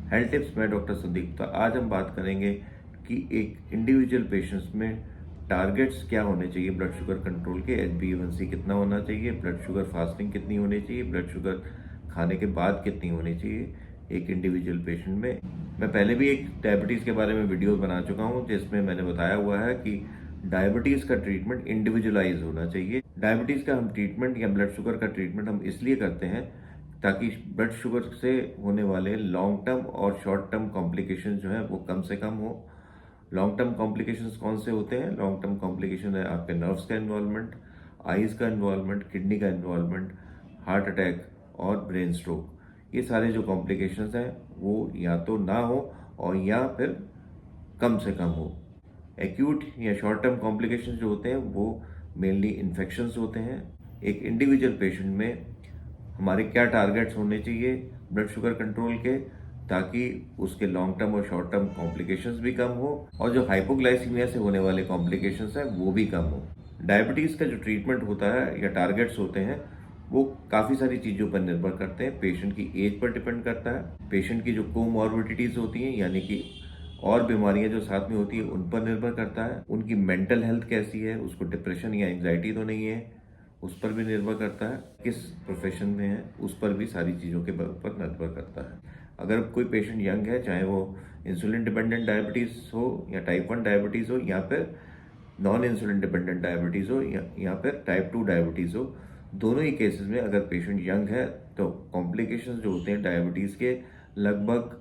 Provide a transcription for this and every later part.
Health tips में doctor Sandeep. तो आज हम बात करेंगे कि एक इंडिविजुअल पेशेंट्स में टारगेट्स क्या होने चाहिए ब्लड शुगर कंट्रोल के। HbA1c कितना होना चाहिए, ब्लड शुगर फास्टिंग कितनी होनी चाहिए, ब्लड शुगर खाने के बाद कितनी होनी चाहिए एक इंडिविजुअल पेशेंट में। मैं पहले भी एक डायबिटीज़ के बारे में वीडियो बना चुका हूँ जिसमें मैंने बताया हुआ है कि डायबिटीज़ का ट्रीटमेंट इंडिविजुअलाइज होना चाहिए। डायबिटीज़ का हम ट्रीटमेंट या ब्लड शुगर का ट्रीटमेंट हम इसलिए करते हैं ताकि ब्लड शुगर से होने वाले लॉन्ग टर्म और शॉर्ट टर्म कॉम्प्लिकेशन जो है वो कम से कम हो। लॉन्ग टर्म कॉम्प्लिकेशंस कौन से होते हैं? लॉन्ग टर्म कॉम्प्लिकेशन है आपके नर्व्स का इन्वॉल्वमेंट, आईज का इन्वॉल्वमेंट, किडनी का इन्वॉल्वमेंट, हार्ट अटैक और ब्रेन स्ट्रोक। ये सारे जो कॉम्प्लिकेशंस हैं वो या तो ना हो और या फिर कम से कम हो। एक्यूट या शॉर्ट टर्म कॉम्प्लिकेशंस जो होते हैं वो मेनली इन्फेक्शंस होते हैं। एक इंडिविजुअल पेशेंट में हमारे क्या टारगेट्स होने चाहिए ब्लड शुगर कंट्रोल के, ताकि उसके लॉन्ग टर्म और शॉर्ट टर्म कॉम्प्लिकेशंस भी कम हो और जो हाइपोग्लाइसीमिया से होने वाले कॉम्प्लिकेशंस हैं वो भी कम हो। डायबिटीज़ का जो ट्रीटमेंट होता है या टारगेट्स होते हैं वो काफ़ी सारी चीज़ों पर निर्भर करते हैं। पेशेंट की एज पर डिपेंड करता है, पेशेंट की जो कोमॉर्बिडिटीज़ होती हैं यानी कि और बीमारियां जो साथ में होती है उन पर निर्भर करता है। उनकी मेंटल हेल्थ कैसी है, उसको डिप्रेशन या एंग्जाइटी तो नहीं है, उस पर भी निर्भर करता है। किस प्रोफेशन में है उस पर भी सारी चीज़ों के ऊपर निर्भर करता है। अगर कोई पेशेंट यंग है, चाहे वो इंसुलिन डिपेंडेंट डायबिटीज़ हो या टाइप 1 डायबिटीज़ हो या फिर नॉन इंसुलिन डिपेंडेंट डायबिटीज़ हो या फिर टाइप 2 डायबिटीज़ हो, दोनों ही केसेस में अगर पेशेंट यंग है तो कॉम्प्लिकेशंस जो होते हैं डायबिटीज़ के लगभग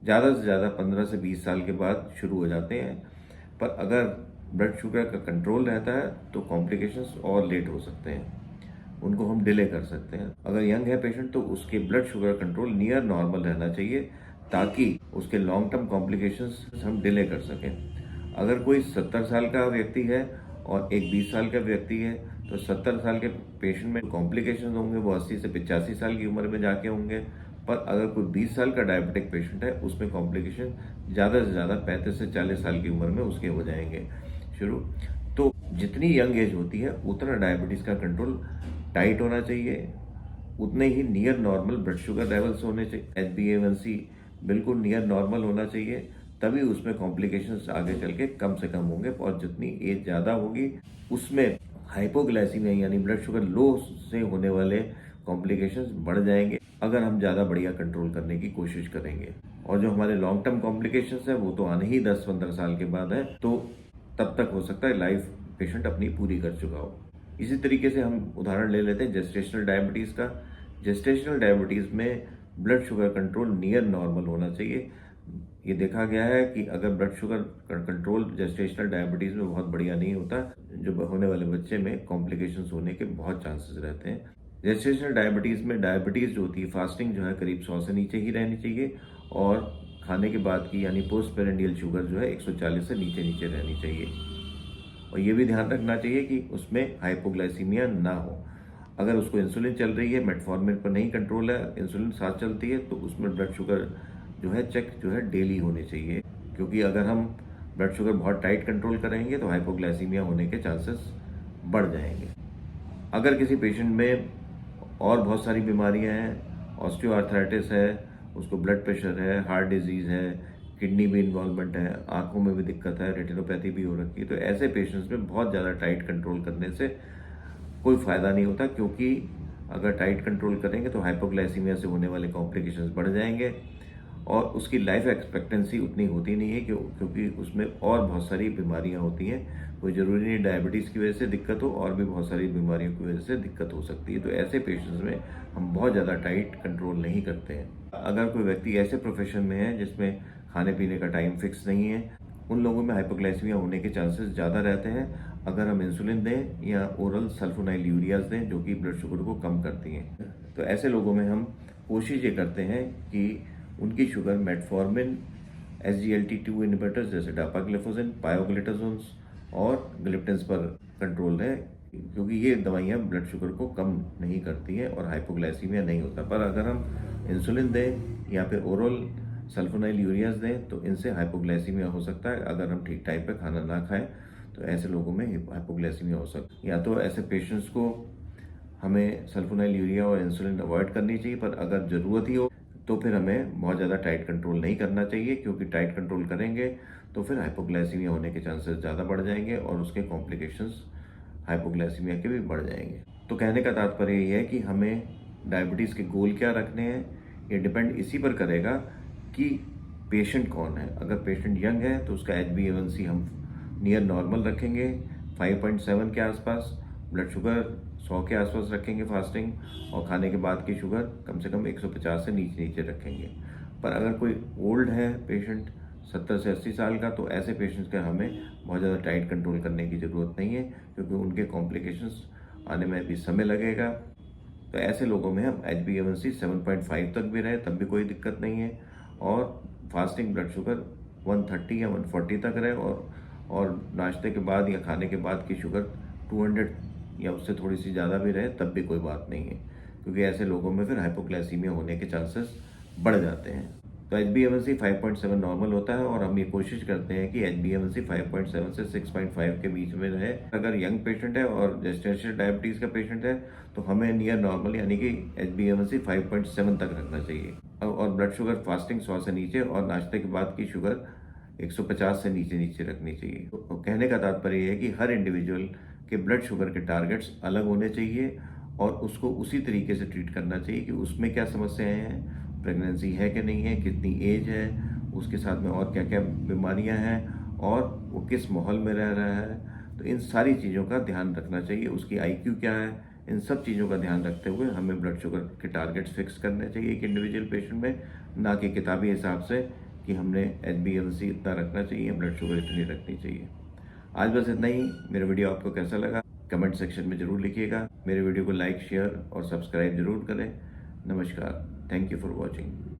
ज़्यादा से ज़्यादा 15 से 20 साल के बाद शुरू हो जाते हैं। पर अगर ब्लड शुगर का कंट्रोल रहता है तो कॉम्प्लिकेशंस और लेट हो सकते हैं, उनको हम डिले कर सकते हैं। अगर यंग है पेशेंट तो उसके blood sugar control near normal रहना चाहिए ताकि उसके लॉन्ग टर्म कॉम्प्लिकेशंस हम डिले कर सकें। अगर कोई 70 साल का व्यक्ति है और एक 20 साल का व्यक्ति है तो 70 साल के पेशेंट में कॉम्प्लिकेशन होंगे वो 80 से 85 साल की उम्र में जाके होंगे। पर अगर कोई 20 साल का डायबिटिक पेशेंट है उसमें कॉम्प्लिकेशन ज़्यादा से ज़्यादा 35 से 40 साल की उम्र में उसके हो जाएंगे शुरू। तो जितनी यंग एज होती है उतना डायबिटीज़ का कंट्रोल टाइट होना चाहिए, उतने ही near normal blood sugar levels होने चाहिए। HbA1c बिल्कुल नियर नॉर्मल होना चाहिए, तभी उसमें कॉम्प्लिकेशंस आगे चल के कम से कम होंगे। और जितनी एज ज़्यादा होगी उसमें हाइपोग्लाइसीमिया यानी ब्लड शुगर लो से होने वाले कॉम्प्लिकेशंस बढ़ जाएंगे अगर हम ज़्यादा बढ़िया कंट्रोल करने की कोशिश करेंगे। और जो हमारे लॉन्ग टर्म कॉम्प्लिकेशंस हैं वो तो आने ही 10-15 साल के बाद है, तो तब तक हो सकता है लाइफ पेशेंट अपनी पूरी कर चुका हो। इसी तरीके से हम उदाहरण ले लेते हैं जेस्टेशनल डायबिटीज़ का। जेस्टेशनल डायबिटीज़ में blood sugar control near normal होना चाहिए। ये देखा गया है कि अगर blood sugar control gestational diabetes में बहुत बढ़िया नहीं होता, जो होने वाले बच्चे में कॉम्प्लिकेशंस होने के बहुत चांसेस रहते हैं। जेस्टेशनल डायबिटीज़ में डायबिटीज़ जो होती है फास्टिंग जो है करीब 100 से नीचे ही रहनी चाहिए और खाने के बाद की यानी पोस्ट पेरेंडियल शुगर जो है 140 से नीचे नीचे रहनी चाहिए। और ये भी ध्यान रखना चाहिए कि उसमें हाइपोग्लाइसीमिया ना हो। अगर उसको इंसुलिन चल रही है, मेटफॉर्मिन पर नहीं कंट्रोल है, इंसुलिन साथ चलती है, तो उसमें ब्लड शुगर जो है चेक जो है डेली होने चाहिए। क्योंकि अगर हम ब्लड शुगर बहुत टाइट कंट्रोल करेंगे तो हाइपोग्लाइसीमिया होने के चांसेस बढ़ जाएंगे। अगर किसी पेशेंट में और बहुत सारी बीमारियां हैं, ऑस्टियोआर्थराइटिस है, उसको ब्लड प्रेशर है, हार्ट डिजीज़ है, किडनी भी इन्वॉल्वमेंट है, आंखों में भी दिक्कत है, रेटिनोपैथी भी हो रखी है, तो ऐसे पेशेंट्स में बहुत ज़्यादा टाइट कंट्रोल करने से कोई फ़ायदा नहीं होता। क्योंकि अगर टाइट कंट्रोल करेंगे तो हाइपोग्लाइसीमिया से होने वाले कॉम्प्लिकेशंस बढ़ जाएंगे और उसकी लाइफ एक्सपेक्टेंसी उतनी होती नहीं है क्योंकि उसमें और बहुत सारी बीमारियां होती हैं। कोई ज़रूरी नहीं डायबिटीज़ की वजह से दिक्कत हो, और भी बहुत सारी बीमारियों की वजह से दिक्कत हो सकती है। तो ऐसे पेशेंट्स में हम बहुत ज़्यादा टाइट कंट्रोल नहीं करते हैं। अगर कोई व्यक्ति ऐसे प्रोफेशन में है जिसमें खाने पीने का टाइम फिक्स नहीं है, उन लोगों में हाइपोग्लाइसीमिया होने के चांसेस ज़्यादा रहते हैं। अगर हम इंसुलिन दें या ओरल सल्फोनाइल यूरियाज दें जो कि ब्लड शुगर को कम करती हैं, तो ऐसे लोगों में हम कोशिश ये करते हैं कि उनकी शुगर मेटफॉर्मिन, SGLT2 इनहिबिटर्स जैसे डापाग्लिफोजिन, पायोग्लिटाजोन्स और ग्लिप्टिन्स पर कंट्रोल रहे, क्योंकि ये दवाइयाँ ब्लड शुगर को कम नहीं करती हैं और हाइपोग्लाइसीमिया नहीं होता। पर अगर हम इंसुलिन दें या फिर ओरल सल्फोनाइल यूरियाज दें तो इनसे हाइपोग्लाइसीमिया हो सकता है। अगर हम ठीक टाइम पे खाना ना खाएं तो ऐसे लोगों में हाइपोग्लाइसीमिया हो सकती है। या तो ऐसे पेशेंट्स को हमें सल्फोनाइल यूरिया और इंसुलिन अवॉइड करनी चाहिए, पर अगर ज़रूरत ही हो तो फिर हमें बहुत ज़्यादा टाइट कंट्रोल नहीं करना चाहिए, क्योंकि टाइट कंट्रोल करेंगे तो फिर हाइपोग्लाइसीमिया होने के चांसेस ज़्यादा बढ़ जाएंगे और उसके कॉम्प्लिकेशंस हाइपोग्लाइसीमिया के भी बढ़ जाएंगे। तो कहने का तात्पर्य ये है कि हमें डायबिटीज़ के गोल क्या रखने हैं, ये डिपेंड इसी पर करेगा कि पेशेंट कौन है। अगर पेशेंट यंग है तो उसका HbA1c हम नियर नॉर्मल रखेंगे, 5.7 के आसपास। ब्लड शुगर 100 के आसपास रखेंगे फास्टिंग, और खाने के बाद की शुगर कम से कम 150 से नीचे नीचे रखेंगे। पर अगर कोई ओल्ड है पेशेंट 70 से 80 साल का, तो ऐसे पेशेंट्स का हमें बहुत ज़्यादा टाइट कंट्रोल करने की ज़रूरत नहीं है, क्योंकि उनके कॉम्प्लिकेशंस आने में भी समय लगेगा। तो ऐसे लोगों में हम HbA1c 7.5 तक भी रहे तब भी कोई दिक्कत नहीं है, और फास्टिंग ब्लड शुगर 130 या 140 तक रहे, और नाश्ते के बाद या खाने के बाद की शुगर 200 या उससे थोड़ी सी ज़्यादा भी रहे तब भी कोई बात नहीं है, क्योंकि ऐसे लोगों में फिर हाइपोग्लाइसीमिया होने के चांसेस बढ़ जाते हैं। तो HbA1c 5.7 नॉर्मल होता है, और हम ये कोशिश करते हैं कि HbA1c 5.7 से 6.5 के बीच में रहे। अगर यंग पेशेंट है और जेस्टेशनल डायबिटीज़ का पेशेंट है तो हमें नियर नॉर्मल यानी कि HbA1c 5.7 तक रखना चाहिए, और ब्लड शुगर फास्टिंग 100 से नीचे और नाश्ते के बाद की शुगर 150 से नीचे नीचे रखनी चाहिए। तो कहने का तात्पर्य है कि हर इंडिविजुअल के ब्लड शुगर के टारगेट्स अलग होने चाहिए, और उसको उसी तरीके से ट्रीट करना चाहिए कि उसमें क्या समस्याएं हैं, प्रेगनेंसी है कि नहीं है, कितनी एज है, उसके साथ में और क्या क्या बीमारियां हैं, और वो किस माहौल में रह रहा है। तो इन सारी चीज़ों का ध्यान रखना चाहिए, उसकी IQ क्या है, इन सब चीज़ों का ध्यान रखते हुए हमें ब्लड शुगर के टारगेट्स फिक्स करने चाहिए एक इंडिविजुअल पेशेंट में, ना कि किताबी हिसाब से कि हमने HbA1c इतना रखना चाहिए, ब्लड शुगर इतनी रखनी चाहिए। आज बस इतना ही। मेरा वीडियो आपको कैसा लगा कमेंट सेक्शन में ज़रूर लिखिएगा। मेरे वीडियो को लाइक, शेयर और सब्सक्राइब जरूर करें। नमस्कार। Thank you for watching.